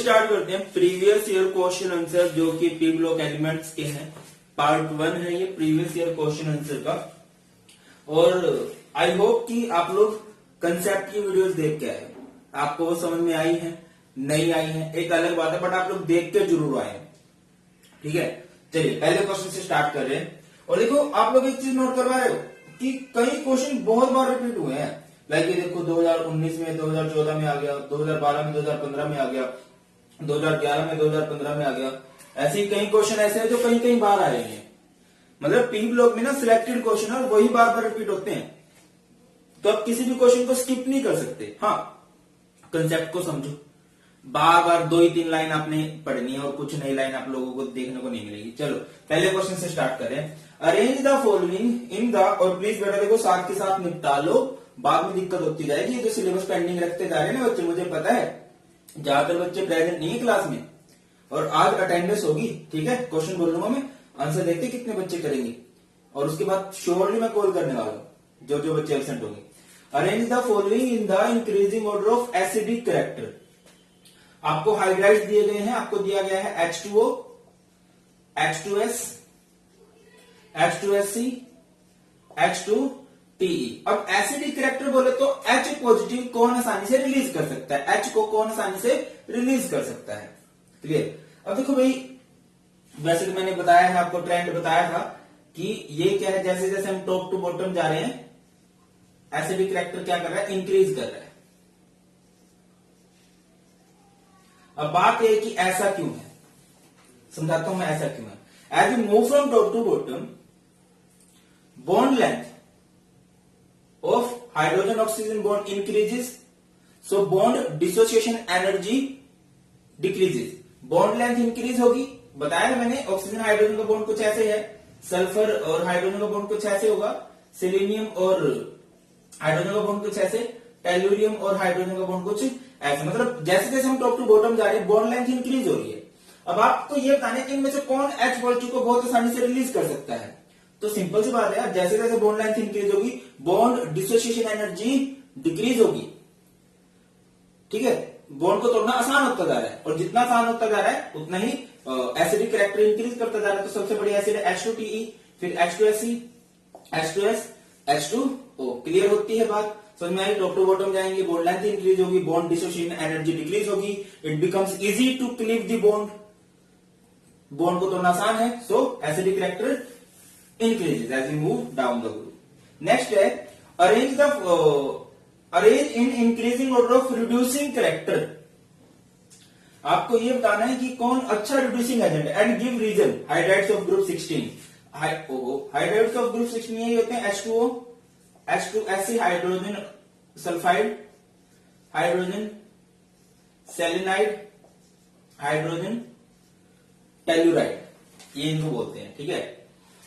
Start करते हैं previous year question answer जो कि पी ब्लॉक एलिमेंट्स के हैं। पार्ट 1 है ये प्रीवियस ईयर क्वेश्चन आंसर का। और आई होप कि आप लोग कंसेप्ट की वीडियोस देख के आए, आपको वो समझ में आई है नहीं आई है एक अलग बात है, बट आप लोग देख के जरूर आए। ठीक है, चलिए पहले क्वेश्चन से स्टार्ट कर रहे हैं। और देखो आप लोग एक चीज नोट करवा रहे हो कि कई क्वेश्चन बहुत बार रिपीट हुए हैं। लाइक ये देखो 2019 में, 2014 में आ गया, 2012 में, 2015 में आ गया, 2011 में, 2015 में आ गया। ऐसे ही कई क्वेश्चन ऐसे हैं जो कहीं कहीं बार आ रहे हैं। मतलब पी ब्लॉक में ना सिलेक्टेड क्वेश्चन और वही बार बार रिपीट होते हैं, तो आप किसी भी क्वेश्चन को स्किप नहीं कर सकते। हाँ, कंसेप्ट को समझो, बार बार 2 ही 3 लाइन आपने पढ़नी है और कुछ नई लाइन आप लोगों को देखने को नहीं मिलेगी। चलो पहले क्वेश्चन से स्टार्ट करें। Arrange the following in the, और प्लीज बेटा देखो साथ के साथ निपटा लो, बाद में दिक्कत होती जाएगी। ये जो सिलेबस पेंडिंग रखते जा रहे हैं ना बच्चे, मुझे पता है ज्यादातर बच्चे प्रेजेंट नहीं है क्लास में, और आज अटेंडेंस होगी। ठीक है, क्वेश्चन बोल लूंगा मैं, आंसर देखते कितने बच्चे करेंगे, और उसके बाद श्योरली मैं कॉल करने वाला हूं जो जो बच्चे एब्सेंट होंगे। Arrange the following in the increasing order of acidic character. आपको हाइड्राइड दिए गए हैं, आपको दिया गया है H2O, H2S, H2SC, H2TE। अब एसिडिक कैरेक्टर बोले तो H पॉजिटिव कौन आसानी से रिलीज कर सकता है, H को कौन आसानी से रिलीज कर सकता है। क्लियर। अब देखो भाई, वैसे तो मैंने बताया है आपको, ट्रेंड बताया था कि ये क्या है, जैसे जैसे हम टॉप टू बॉटम जा रहे हैं एसिडिक कैरेक्टर क्या कर रहा है, इंक्रीज कर रहा है। अब बात यह है कि ऐसा क्यों है, समझाता हूं मैं ऐसा क्यों है। As you move from top to bottom, bond length of hydrogen oxygen bond increases, so bond dissociation energy decreases। bond length increase होगी, बताया ना मैंने, ऑक्सीजन हाइड्रोजन का बॉन्ड कुछ ऐसे है, सल्फर और हाइड्रोजन का बॉन्ड कुछ ऐसे होगा, सेलेनियम और हाइड्रोजन का बॉन्ड कुछ ऐसे, टेल्यूरियम और हाइड्रोजन का बॉन्ड कुछ ऐसे। मतलब जैसे जैसे हम टॉप टू बॉटम जा रहे हैं बॉन्ड लेंथ इंक्रीज हो रही है। अब आपको ये बताना है कि इनमें से कौन H पॉजिटिव को बहुत आसानी से रिलीज कर सकता है। तो सिंपल सी बात है यार, जैसे जैसे बॉन्ड लेंथ इंक्रीज होगी बॉन्ड डिसोसिएशन एनर्जी डिक्रीज होगी। ठीक है, बॉन्ड को तोड़ना आसान होता जा रहा है, और जितना आसान होता जा रहा है उतना ही एसिडिक कैरेक्टर इंक्रीज करता जा रहा है। तो सबसे बड़ी एसिड है H2TE, फिर H2SC, H2S, H2O। क्लियर होती है बात, समझ में आई। टॉप टू बॉटम जाएंगे, बॉन्ड लेंथ इंक्रीज होगी, बॉन्ड डिसोसिएशन एनर्जी डिक्रीज होगी, it becomes easy to cleave the bond. Bond को तोड़ना आसान है, so acidic character increases as you move down the group. Next है arrange in increasing order of reducing character। आपको ये बताना है कि कौन अच्छा reducing agent है, and give reason। Hydrides of group 16, hydrides of group 16 यही होते हैं H2O, H2SC hydrogen sulphide, hydrogen selenide, hydrogen telluride, ये इनको बोलते हैं। ठीक है,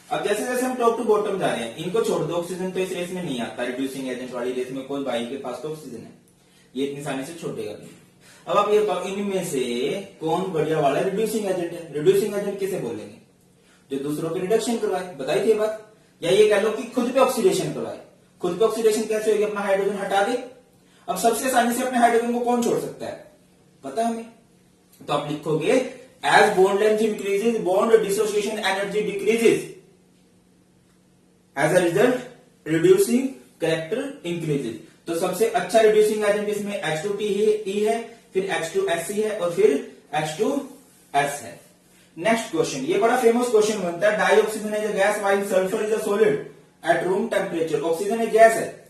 अब जैसे जैसे हम टॉप टू बॉटम जा रहे हैं, इनको छोड़ दो, ऑक्सीजन तो इस रेस में नहीं आता, रिड्यूसिंग एजेंट वाली रेस में कोई भाई के पास तो ऑक्सीजन है, ये इतनी आसानी से छोड़ेगा नहीं। अब आप ये बताओ इनमें से कौन बढ़िया वाला रिड्यूसिंग एजेंट है। रिड्यूसिंग एजेंट किसे बोलेंगे, जो दूसरों की रिडक्शन करवाए, बताई थी बात। या ये कह लो कि खुद पे ऑक्सीडेशन करवाए। खुद पे ऑक्सीडेशन कैसे होगी, अपना हाइड्रोजन हटा दे। अब सबसे आसानी से अपने हाइड्रोजन को कौन छोड़ सकता है, पता है हमें। तो आप लिखोगे as bond length increases bond dissociation energy decreases, as a result reducing character increases. तो सबसे अच्छा रिड्यूसिंग एजेंट इसमें H2TE है, फिर H2SC है, और फिर H2S है। नेक्स्ट क्वेश्चन, ये बड़ा फेमस क्वेश्चन बनता है। Dioxygen is a gas while sulphur is a solid at room temperature. Oxygen एक गैस है,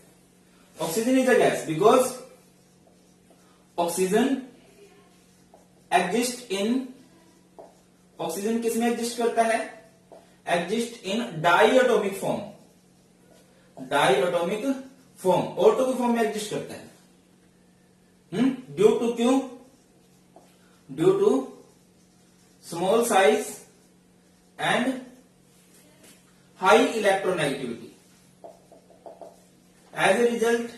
oxygen is a gas because oxygen exist in, oxygen किसमें एग्जिस्ट करता है, exist in diatomic form, diatomic form, ऑटो की form में exist करता है। ड्यू टू क्यों, due to small size and high electronegativity. As a result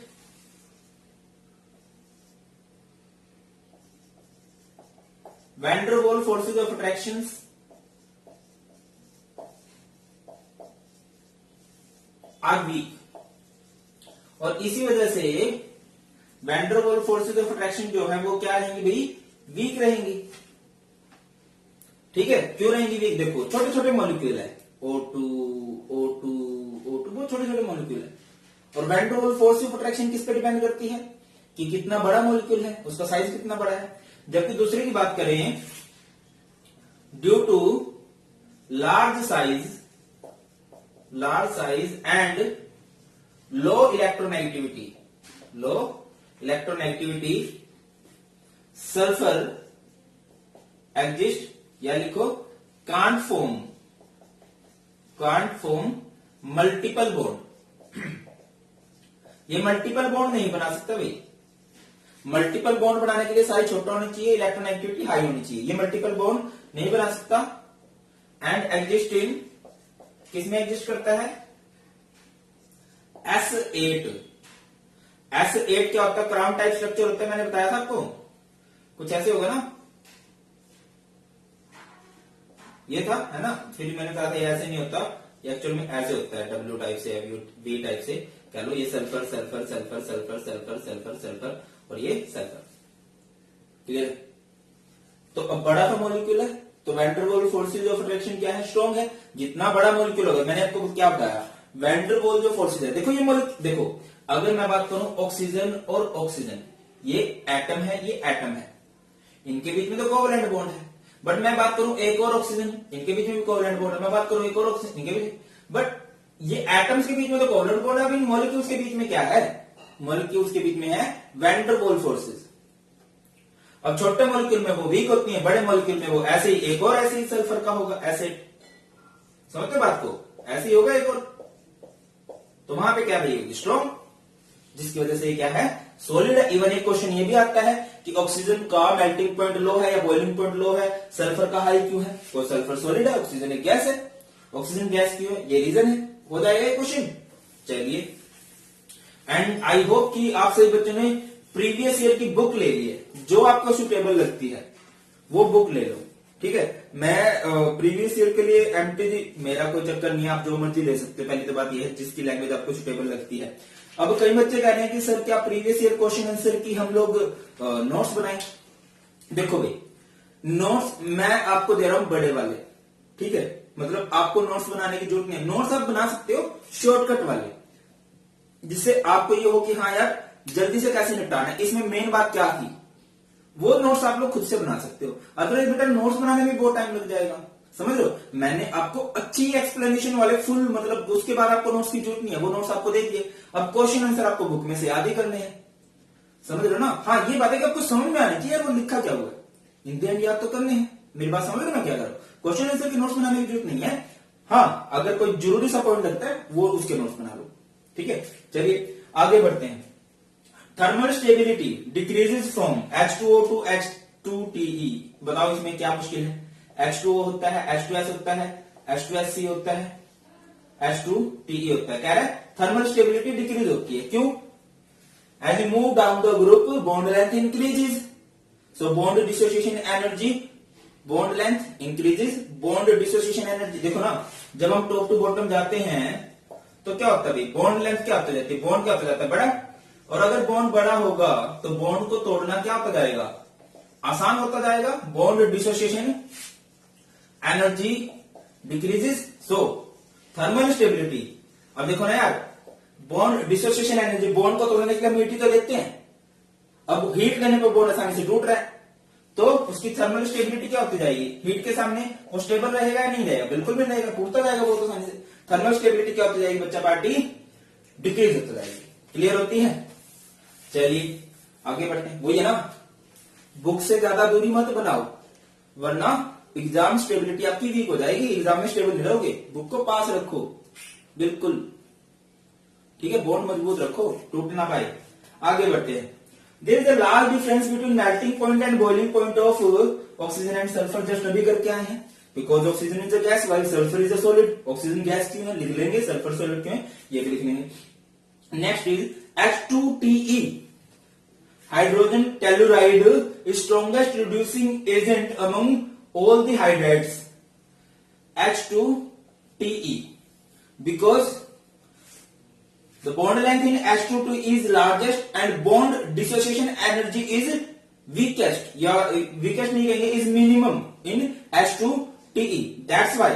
van der Waals forces of attractions are weak, और इसी वजह से van der Waals forces of attraction जो है वो क्या रहेंगी भाई, वीक रहेंगी। ठीक है, क्यों रहेंगी वीक? देखो छोटे छोटे मॉलिक्यूल है, O2 O2 O2 बहुत छोटे छोटे मॉलिक्यूल है। और van der Waals force of attraction किस पे डिपेंड करती है कि कितना बड़ा मॉलिक्यूल है, उसका साइज कितना बड़ा है। जबकि दूसरे की बात करें, due to large size and low electronegativity sulphur exist, या लिखो कांट फॉर्म मल्टीपल बॉन्ड। ये मल्टीपल बॉन्ड नहीं बना सकता भाई। मल्टीपल बॉन्ड बनाने के लिए साइज छोटा होना चाहिए, इलेक्ट्रोनेगेटिविटी हाई होनी चाहिए। ये मल्टीपल बॉन्ड नहीं बना सकता। एंड एग्जिस्ट इन, किसमें एग्जिस्ट करता है? S8 क्या होता है? क्राउन टाइप स्ट्रक्चर होता है, मैंने बताया था आपको, कुछ ऐसे होगा ना, ये था, है ना। फिर मैंने कहा था ये ऐसे नहीं होता, ये एक्चुअल में ऐसे होता है, W टाइप से, V टाइप से कह लो। ये sulphur sulphur sulphur sulphur sulphur sulphur sulphur और ये सल्फर। क्लियर? तो अब बड़ा सा मॉलिक्यूल है, तो van der Waals forces of attraction क्या है? स्ट्रॉन्ग है। जितना बड़ा मॉलिक्यूल होगा, मैंने आपको क्या बताया, वैन डर वाल्स जो फोर्सेज है, देखो ये मॉलिक्यूल, देखो अगर मैं बात करूं ऑक्सीजन और ऑक्सीजन, ये एटम है, ये एटम है, इनके बीच में तो कोवैलेंट बॉन्ड है। बट मैं बात करूं एक और ऑक्सीजन, इनके बीच में भी कोवैलेंट बॉन्ड है। मैं बात करूं एक और ऑक्सीजन, इनके बीच, बट ये एटम्स के बीच में तो कोवैलेंट बॉन्ड है। अब इन मॉलिक्यूल्स के बीच में क्या है? मॉलिक्यूल्स के बीच में है वैन डर वाल्स फोर्सेज। अब छोटे मॉलिक्यूल में वो वीक होती है, बड़े मॉलिक्यूल में वो ऐसे ही, एक और ऐसे ही सल्फर का होगा, ऐसे। समझते बात को? ऐसे ही होगा एक और, तो वहां पे क्या रहेगी? स्ट्रॉन्ग, जिसकी वजह से ये क्या है? सॉलिड है। इवन एक क्वेश्चन ये भी आता है कि ऑक्सीजन का मेल्टिंग पॉइंट लो है या बॉइलिंग पॉइंट लो है, सल्फर का हाई क्यों है? तो सल्फर सॉलिड है, ऑक्सीजन एक गैस है। ऑक्सीजन गैस क्यों है? ये रीजन है। हो जाएगा ये क्वेश्चन। चलिए, एंड आई होप कि आप सभी बच्चों ने प्रीवियस ईयर की बुक ले ली है, जो आपको सुटेबल लगती है वो बुक ले लो। ठीक है, मैं प्रीवियस ईयर के लिए एमटीजी, मेरा कोई चक्कर नहीं है, आप जो मर्जी ले सकते हो। पहली तो बात यह है जिसकी लैंग्वेज आपको सुटेबल लगती है। अब कई बच्चे कह रहे हैं कि सर क्या प्रीवियस ईयर क्वेश्चन आंसर की हम लोग नोट्स बनाएं? देखो भाई, नोट्स मैं आपको दे रहा हूं बड़े वाले, ठीक है, मतलब आपको नोट्स बनाने की जरूरत नहीं है। नोट्स आप बना सकते हो शॉर्टकट वाले, जिससे आपको ये हो कि हाँ यार जल्दी से कैसे निपटाना है, इसमें मेन बात क्या थी, वो नोट्स आप लोग खुद से बना सकते हो। अदरवाइज बेटा नोट्स बनाने में बहुत टाइम लग जाएगा, समझ लो। मैंने आपको अच्छी एक्सप्लेनेशन वाले फुल, मतलब उसके बाद आपको नोट्स की जरूरत नहीं है, वो नोट्स आपको दे दिए। अब क्वेश्चन आंसर आपको बुक में से याद ही करने हैं, समझ लो ना। हाँ, ये बात है कि आपको समझ में आनी चाहिए वो लिखा क्या हुआ है, हिंदी एंड याद तो करने हैं। मेरी बात समझ लो ना क्या करो। क्वेश्चन आंसर के नोट्स बनाने की जरूरत नहीं है। हाँ, अगर कोई जरूरी सा पॉइंट लगता है वो उसके नोट्स बना लो, ठीक है। चलिए आगे बढ़ते हैं। Thermal stability decreases from H2O to H2TE। बताओ इसमें क्या मुश्किल है? H2O होता है, H2S होता है, H2SC होता है, H2TE होता है। कह रहा है थर्मल स्टेबिलिटी डिक्रीज होती है, क्यों? As you move down the group bond length increases, so bond dissociation energy, bond length increases, bond dissociation energy. देखो ना, जब हम टॉप टू बॉटम जाते हैं तो क्या होता है? बॉन्ड लेंथ क्या होता जाती है? बॉन्ड क्या होता जाता है? बड़ा। और अगर बॉन्ड बड़ा होगा तो बॉन्ड को तोड़ना क्या होता जाएगा? आसान होता जाएगा। बॉन्ड डिसोसिएशन एनर्जी डिक्रीजेस, सो थर्मल स्टेबिलिटी। अब देखो ना यार, बॉन्ड डिसोसिएशन एनर्जी, बॉन्ड को तोड़ने के लिए हम हीट तो देते हैं। अब हीट देने पर बॉन्ड आसानी से टूट रहा है, तो उसकी थर्मल स्टेबिलिटी क्या होती जाएगी? हीट के सामने वो स्टेबल रहेगा या नहीं रहेगा? बिल्कुल भी नहीं रहेगा, टूटता जाएगा वो तो आसानी से। थर्मल स्टेबिलिटी क्या होती जाएगी बच्चा पार्टी? डिक्रीज होती जाएगी। क्लियर होती है? चलिए आगे बढ़ते हैं। वही है ना, बुक से ज्यादा दूरी मत बनाओ, वरना एग्जाम स्टेबिलिटी आपकी वीक हो जाएगी, एग्जाम में स्टेबल नहीं रहोगे। बुक को पास रखो बिल्कुल, ठीक है, बॉन्ड मजबूत रखो, टूट ना पाए। आगे बढ़ते हैं। There is a large difference between melting point and boiling point of oxygen and sulphur. Just अभी करके आए हैं। Because oxygen is a gas while sulphur is a solid. Oxygen gas क्यों है लिख लेंगे, सल्फर सॉलिड क्यों है ये भी लिख लेंगे। Next is H2TE, hydrogen telluride strongest reducing agent among all the hydrides. H2TE because the bond length in H2 is largest and bond dissociation energy is weakest या वीकेस्ट नहीं कहेंगे, is minimum in H2TE, that's why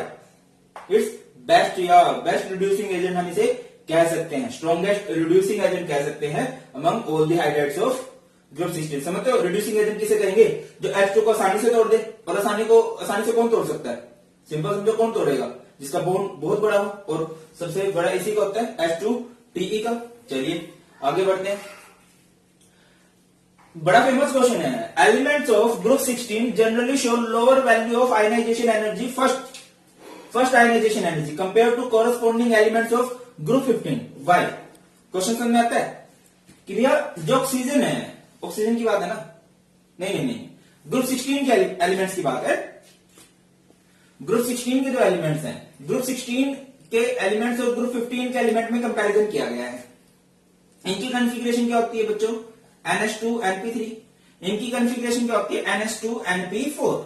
it's best या best reducing agent हम इसे कह सकते हैं, strongest reducing agent कह सकते हैं among all the hydrides of group 16। समझते हो रिड्यूसिंग एजेंट किसे कहेंगे? जो H2 को आसानी से तोड़ दे। और आसानी से कौन तोड़ सकता है? सिंपल समझो, कौन तोड़ेगा? जिसका बॉन्ड बहुत बड़ा हो, और सबसे बड़ा इसी का होता है H2TE का। चलिए आगे बढ़ते हैं, बड़ा फेमस क्वेश्चन है, elements of group 16 generally show lower value of ionization energy first ionization energy compare to corresponding elements of group 15। Why? Question समझ में आता है कि भैया जो ऑक्सीजन है, ऑक्सीजन की बात है ना? नहीं, ग्रुप 16 के एलिमेंट्स की बात है। ग्रुप 16 के जो एलिमेंट्स हैं, ग्रुप 16 के एलिमेंट्स और ग्रुप 15 के एलिमेंट में कंपैरिजन किया गया है। इनकी कॉन्फ़िगरेशन क्या होती है बच्चों? NH2NP3। इनकी कॉन्फ़िगरेशन क्या होती है? NH2NP4।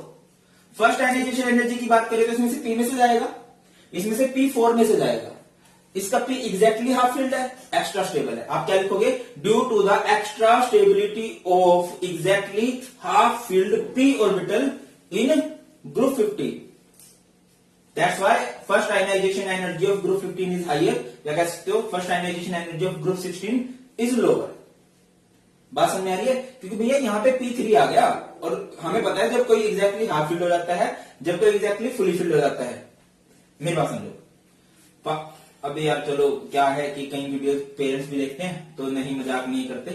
फर्स्ट आयनाइजेशन एनर्जी की बात करें तो इसमें से P में से जाएगा, इसमें से P4 में से जाएगा। इसका P एग्जैक्टली हाफ फील्ड है, एक्स्ट्रा स्टेबल है। आप क्या लिखोगे? Due to the extra stability of exactly half filled P orbital in group 15, that's why first ionization energy of group 15 is higher, या कह सकते हो first ionization energy of group 16 is lower. बात समझ में आ रही है? क्योंकि भैया यहाँ पे P3 आ गया, और हमें पता है जब कोई एग्जैक्टली हाफ फील्ड हो जाता है, जब कोई एग्जैक्टली फुली फील्ड हो जाता है। मेरी बात समझो। अभी यार चलो क्या है कि कई वीडियो पेरेंट्स भी देखते हैं तो नहीं, मजाक नहीं करते,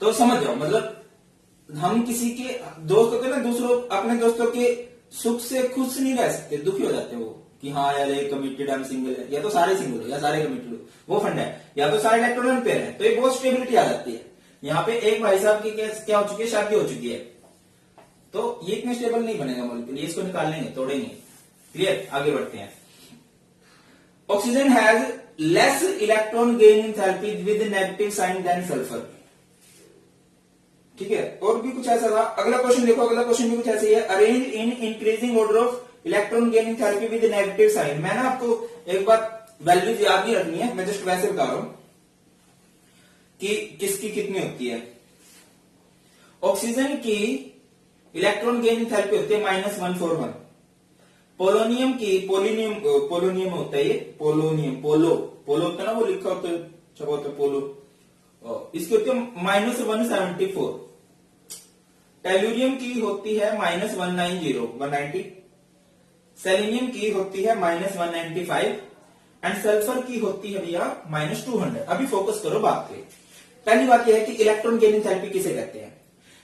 तो समझ जाओ। मतलब हम किसी के दोस्तों के ना, दूसरों अपने दोस्तों के सुख से खुश नहीं रह सकते, दुखी हो जाते हैं वो कि हाँ यार ये कमिटेड हम सिंगल है, या तो सारे सिंगल हो या सारे कमिटेड हो, वो फंड है, या तो सारे इलेक्ट्रॉन पेयर है, तो ये बहुत स्टेबिलिटी आ जाती है। यहाँ पे एक भाई साहब की क्या हो चुकी है? शादी हो चुकी है, तो ये इतने स्टेबल नहीं बनेगा मॉलिक्यूल, इसको निकाल लेंगे, तोड़ेंगे। क्लियर? आगे बढ़ते हैं। Oxygen has less electron gain enthalpy with negative sign than sulphur. ठीक है, और भी कुछ ऐसा था। अगला क्वेश्चन देखो, अगला क्वेश्चन भी कुछ ऐसे ही है, arrange in increasing order of electron gain enthalpy with negative sign. मैं ना आपको एक बार वैल्यूज याद नहीं रखनी है, मैं जस्ट वैसे बता रहा हूं कि किसकी कितनी होती है। ऑक्सीजन की इलेक्ट्रॉन गेन एंथैल्पी होती है -141। पोलोनियम की पोलोनियम होता है ये, पोलो होता है ना, वो लिखा होता है, छपा होता है पोलो, इसकी होती है -174। टेल्यूरियम की होती है -190। सेलेनियम की होती है -195 एंड सल्फर की होती है भैया -200। अभी फोकस करो बात पे। पहली बात यह है कि इलेक्ट्रॉन गेन एंथैल्पी किसे कहते हैं?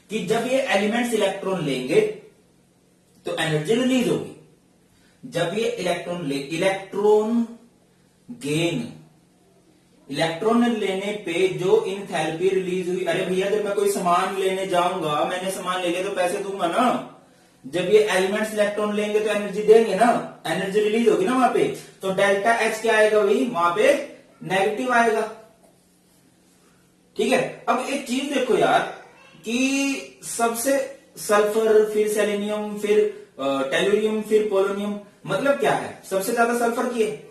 कि जब ये एलिमेंट्स इलेक्ट्रॉन लेंगे तो एनर्जी रिलीज होगी। जब ये इलेक्ट्रॉन लेने पे जो इंथैल्पी रिलीज हुई, अरे भैया जब मैं कोई सामान लेने जाऊंगा, मैंने सामान ले लिया तो पैसे दूंगा ना। जब ये एलिमेंट्स इलेक्ट्रॉन लेंगे तो एनर्जी देंगे ना, एनर्जी रिलीज होगी ना वहां पे, तो डेल्टा एच क्या आएगा भाई? वहां पे नेगेटिव आएगा। ठीक है, अब एक चीज देखो यार कि सबसे सल्फर, फिर सेलेनियम, फिर टेल्यूरियम, फिर पोलोनियम, मतलब क्या है? सबसे ज्यादा सल्फर की है,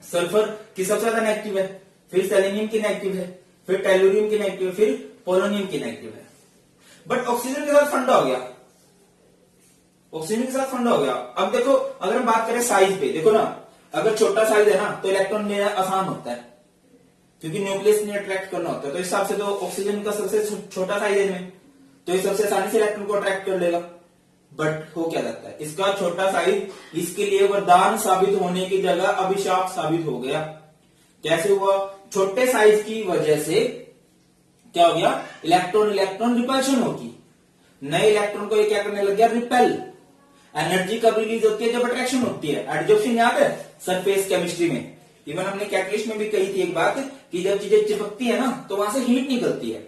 सल्फर की सबसे ज्यादा नेगेटिव है, फिर सेलेनियम की नेगेटिव है, फिर टेल्यूरियम की नेगेटिव है, फिर पोलोनियम की नेगेटिव है। बट ऑक्सीजन के साथ फंडा हो गया, ऑक्सीजन के साथ फंडा हो गया। अब देखो, अगर हम बात करें साइज पे, देखो ना, अगर छोटा साइज है ना तो इलेक्ट्रॉन लेना आसान होता है, क्योंकि न्यूक्लियस ने अट्रैक्ट करना होता है, तो इस हिसाब से तो ऑक्सीजन का सबसे छोटा साइज है में, तो ये सबसे आसानी से इलेक्ट्रॉन को अट्रैक्ट कर लेगा। बट हो क्या जाता है, इसका छोटा साइज इसके लिए वरदान साबित होने की जगह अभिशाप साबित हो गया। कैसे हुआ? छोटे साइज की वजह से क्या हो गया? इलेक्ट्रॉन रिपल्शन होगी, नए इलेक्ट्रॉन को ये क्या करने लग गया? रिपेल। एनर्जी कब रिलीज होती है? जब अट्रैक्शन होती है। एडजॉर्प्शन याद है सरफेस केमिस्ट्री में? इवन हमने कैटलिस्ट में भी कही थी एक बात कि जब चीजें चिपकती है ना तो वहां से हीट निकलती है।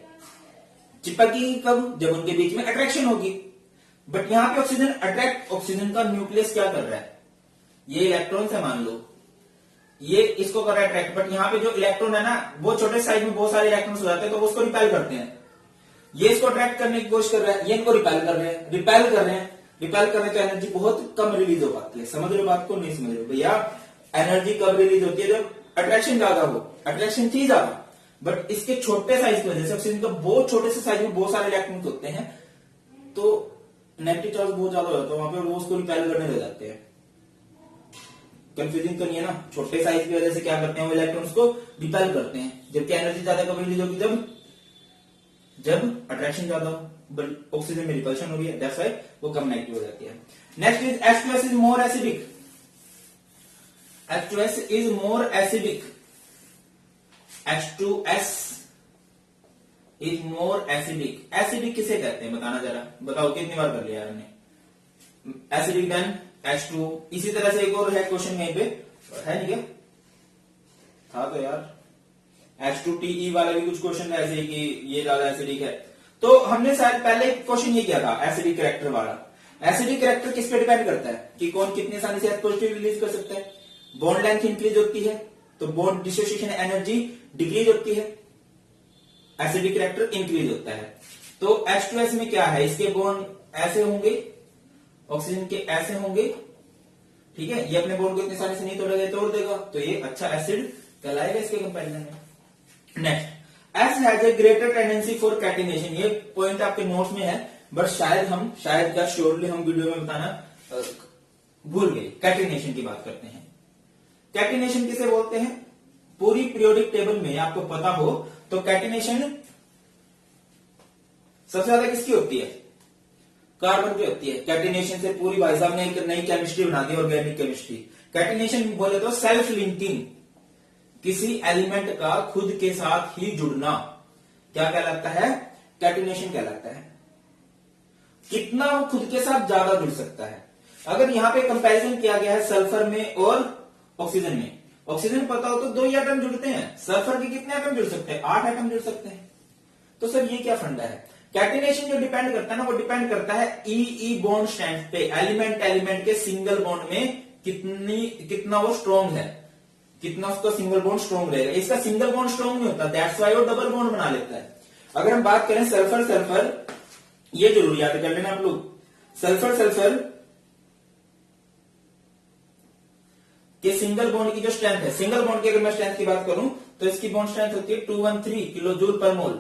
चिपकी कब? जब उनके बीच में अट्रैक्शन होगी। बट यहां पे ऑक्सीजन का न्यूक्लियस क्या कर रहा है? ये इलेक्ट्रॉन से मान लो, ये इसको कर रहा है अट्रैक्ट, बट यहाँ पे जो इलेक्ट्रॉन है ना, वो छोटे साइज में बहुत सारे इलेक्ट्रॉन्स हो जाते हैं, तो वो उसको रिपेल करते हैं। ये इसको अट्रैक्ट करने की कोशिश कर रहा है, ये इनको रिपेल कर रहे हैं, तो एनर्जी बहुत कम रिलीज हो पाती है। समझ रहे हो बात को? नहीं समझ रहे भैया? एनर्जी कब रिलीज होती है? जब अट्रैक्शन ज्यादा हो। अट्रैक्शन थी ज्यादा, बट इसके छोटे साइज की वजह से, ऑक्सीजन का बहुत छोटे से साइज में बहुत सारे इलेक्ट्रॉन्स होते हैं, तो नेगेटिव चार्ज बहुत ज्यादा हो जाता है वहां पे, वो उसको रिपेल करने लग जाते हैं। कंफ्यूजिंग तो नहीं है ना, छोटे साइज की वजह से क्या करते हैं वो इलेक्ट्रॉन्स को रिपेल करते हैं, जबकि एनर्जी ज्यादा कब रिलीज होगी, जब अट्रैक्शन ज्यादा हो, ऑक्सीजन में रिपल्शन हो रही है, दैट्स व्हाई वो कम नेगेटिव हो जाती है। Next is H2S is more acidic. H2S is more acidic. H2S is more acidic. Acidic किसे कहते हैं बताना जरा, बताओ कितनी बार कर लिया हमने। Acidic then H2। इसी तरह से एक और है क्वेश्चन यहीं पे, है नहीं क्या था तो यार, H2TE वाला भी कुछ क्वेश्चन है ऐसे कि ये ज्यादा एसिडिक है। तो हमने शायद पहले क्वेश्चन ये किया था एसिडिक कैरेक्टर वाला। एसिडिक कैरेक्टर किस पे डिपेंड करता है कि कौन कितनी आसानी से पॉजिटिव रिलीज कर सकता है। बॉन्ड लेंथ इंक्रीज होती है तो बॉन्ड डिसोसिएशन एनर्जी डिक्रीज होती है, एसिडिक कैरेक्टर इंक्रीज होता है। तो H2S में क्या है, इसके बॉन्ड ऐसे होंगे, ऑक्सीजन के ऐसे होंगे, ठीक है, ये अपने बॉन्ड को इतनी आसानी से नहीं तोड़ेगा, तोड़ देगा, तो ये अच्छा एसिड कहलाएगा इसके कंपैरिजन में। Next, S has a greater tendency for catenation. ये पॉइंट आपके नोट्स में है बट शायद क्या श्योरली हम वीडियो में बताना भूल गए। कैटिनेशन की बात करते हैं। कैटिनेशन किसे बोलते हैं, पूरी पीरियोडिक टेबल में आपको पता हो तो कैटिनेशन सबसे ज्यादा किसकी होती है, कार्बन की होती है। कैटिनेशन से पूरी भाई साहब ने एक नई केमिस्ट्री बना दी, ऑर्गेनिक केमिस्ट्री। कैटिनेशन बोले तो सेल्फ लिंकिंग, किसी एलिमेंट का खुद के साथ ही जुड़ना, क्या कहलाता है, कैटिनेशन कहलाता है। कितना वो खुद के साथ ज्यादा जुड़ सकता है। अगर यहां पे कंपैरिजन किया गया है सल्फर में और ऑक्सीजन में, ऑक्सीजन पता हो तो 2 ही एटम जुड़ते हैं, सल्फर के कितने एटम जुड़ सकते हैं, 8 एटम जुड़ सकते हैं। तो सर ये क्या फंडा है, कैटिनेशन जो डिपेंड करता है ना, वो डिपेंड करता है ई बॉन्ड स्ट्रेंथ पे, एलिमेंट के सिंगल बॉन्ड में कितना वो स्ट्रॉन्ग है, कितना उसका सिंगल बॉन्ड स्ट्रॉन्ग रहेगा। इसका सिंगल बॉन्ड स्ट्रॉन्ग नहीं होता, दैट्स व्हाई वो डबल बॉन्ड बना लेता है। अगर हम बात करें सल्फर, ये जरूर याद कर लेना आप लोग, सल्फर के सिंगल बॉन्ड की जो स्ट्रेंथ है, सिंगल बॉन्ड की अगर मैं स्ट्रेंथ की बात करूं तो इसकी बॉन्ड स्ट्रेंथ होती है 213 किलो जूल पर मोल।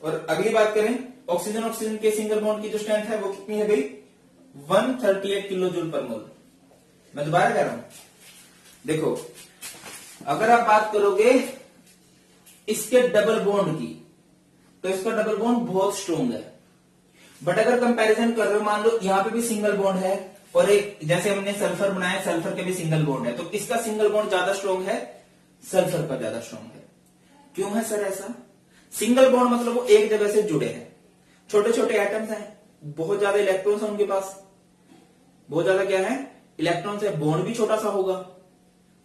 और अगली बात करें ऑक्सीजन के सिंगल बॉन्ड की जो स्ट्रेंथ है वो कितनी है भाई, 138 किलो जूल पर मोल। मैं दोबारा कह रहा हूं, देखो अगर आप बात करोगे इसके डबल बॉन्ड की तो इसका डबल बॉन्ड बहुत स्ट्रॉन्ग है। बट अगर कंपैरिजन कर रहे हो, मान लो यहां पे भी सिंगल बॉन्ड है और एक जैसे हमने सल्फर बनाया, सल्फर के भी सिंगल बॉन्ड है, तो किसका सिंगल बॉन्ड ज्यादा स्ट्रॉन्ग है, सल्फर का ज्यादा स्ट्रॉन्ग है। क्यों है सर ऐसा, सिंगल बॉन्ड मतलब वो एक जगह से जुड़े हैं, छोटे छोटे एटम्स हैं, बहुत ज्यादा इलेक्ट्रॉन्स हैं उनके पास, बहुत ज्यादा क्या है, इलेक्ट्रॉन्स है, बॉन्ड भी छोटा सा होगा,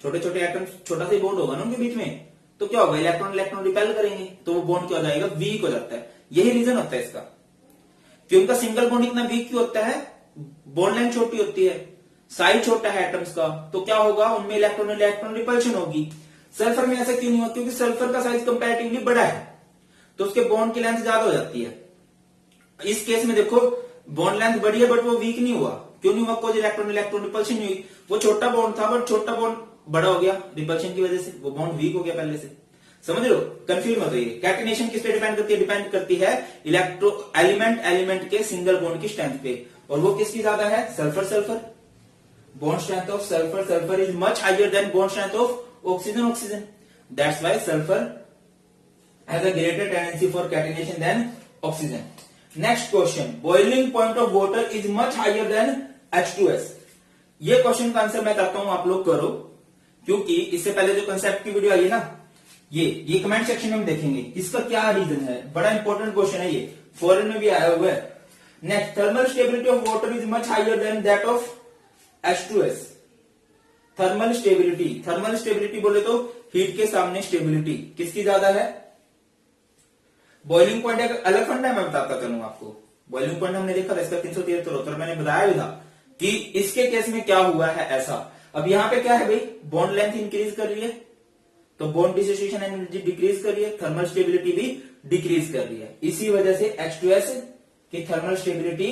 छोटे छोटे एटम्स, छोटा सा बॉन्ड होगा ना उनके बीच में, तो क्या होगा, इलेक्ट्रॉन रिपेल करेंगे तो वो बॉन्ड क्या हो जाएगा, वीक हो जाता है। यही रीजन होता है इसका कि उनका सिंगल बॉन्ड इतना वीक क्यों होता है, बॉन्ड लेंथ छोटी होती है, साइज छोटा है एटम्स का, तो क्या होगा, उनमें इलेक्ट्रॉन रिपल्शन होगी। सल्फर में ऐसा क्यों नहीं हुआ, क्योंकि सल्फर का साइज कंपैरेटिवली बड़ा है तो उसके बॉन्ड की लेंथ ज्यादा हो जाती है। इस केस में देखो बॉन्ड लेंथ बड़ी है बट वो वीक नहीं हुआ, क्यों नहीं हुआ, कोई इलेक्ट्रॉन रिपल्शन नहीं हुई, वो छोटा बॉन्ड था बट छोटा बॉन्ड बड़ा हो गया रिपल्शन की वजह से, वो बॉन्ड वीक हो गया पहले से। समझ लो, कंफ्यूज मत होइए। कैटिनेशन किस पे डिपेंड करती है, डिपेंड करती है एलिमेंट के सिंगल बॉन्ड की स्ट्रेंथ पे, और वो किसकी ज्यादा है, sulphur. Bond strength of sulphur is much higher than bond strength of oxygen. That's why sulphur has a greater tendency for catenation than oxygen. Next question, boiling point of water is much higher than H2S। ये question का answer मैं चाहता हूं आप लोग करो, क्योंकि इससे पहले जो कंसेप्ट की वीडियो आई है ना, ये कमेंट सेक्शन में हम देखेंगे इसका क्या रीजन है, बड़ा इंपॉर्टेंट क्वेश्चन है ये, फॉरेन में भी आया हुआ है। Next, thermal stability of water is much higher than that of H2S। Thermal stability बोले तो हीट के सामने स्टेबिलिटी किसकी ज्यादा है, बॉइलिंग पॉइंट एक अलग फंडा है, मैं बताता चलूं आपको। बॉइलिंग पॉइंट हमने देखा था इसका 373 उत्तर, मैंने बताया भी था कि इसके केस में क्या हुआ है ऐसा। अब यहां पे क्या है भाई, बॉन्ड लेंथ इंक्रीज कर रही है तो बॉन्ड डिसोसिएशन एनर्जी डिक्रीज कर रही है, थर्मल स्टेबिलिटी भी डिक्रीज कर रही है। इसी वजह से H2S की थर्मल स्टेबिलिटी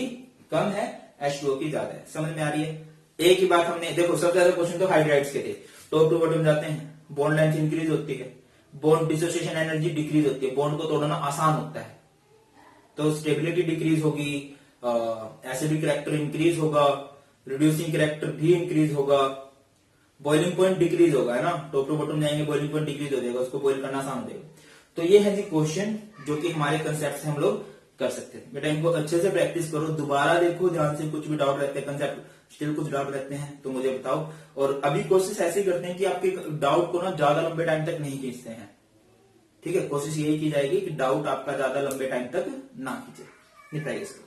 कम है, H2O की ज्यादा है। समझ में आ रही है। एक ही बात हमने देखो, सबसे ज्यादा क्वेश्चन तो हाइड्राइड्स के थे, टॉप टू बॉटम जाते हैं, बॉन्ड लेंथ इंक्रीज होती है, बॉन्ड डिसोसिएशन एनर्जी डिक्रीज होती है, बॉन्ड को तोड़ना आसान होता है, तो स्टेबिलिटी डिक्रीज होगी, एसिडिक कैरेक्टर इंक्रीज होगा, रिड्यूसिंग कैरेक्टर भी इंक्रीज होगा, बॉइलिंग पॉइंट डिक्रीज होगा, है ना, टॉप टू बॉटम जाएंगे बॉइलिंग पॉइंट डिक्रीज हो जाएगा, उसको बॉइल करना आसान हो जाएगा। तो ये है जी क्वेश्चन जो कि हमारे कंसेप्ट से हम लोग कर सकते हैं। बेटा इनको अच्छे से प्रैक्टिस करो, दोबारा देखो ध्यान से, कुछ भी डाउट रहते हैं कंसेप्ट स्टिल कुछ डाउट रहते हैं तो मुझे बताओ। और अभी कोशिश ऐसे ही करते हैं कि आपके डाउट को ना ज्यादा लंबे टाइम तक नहीं खींचते हैं, ठीक है। कोशिश यही की जाएगी कि डाउट आपका ज्यादा लंबे टाइम तक ना खींचे, निपटाइए इसको।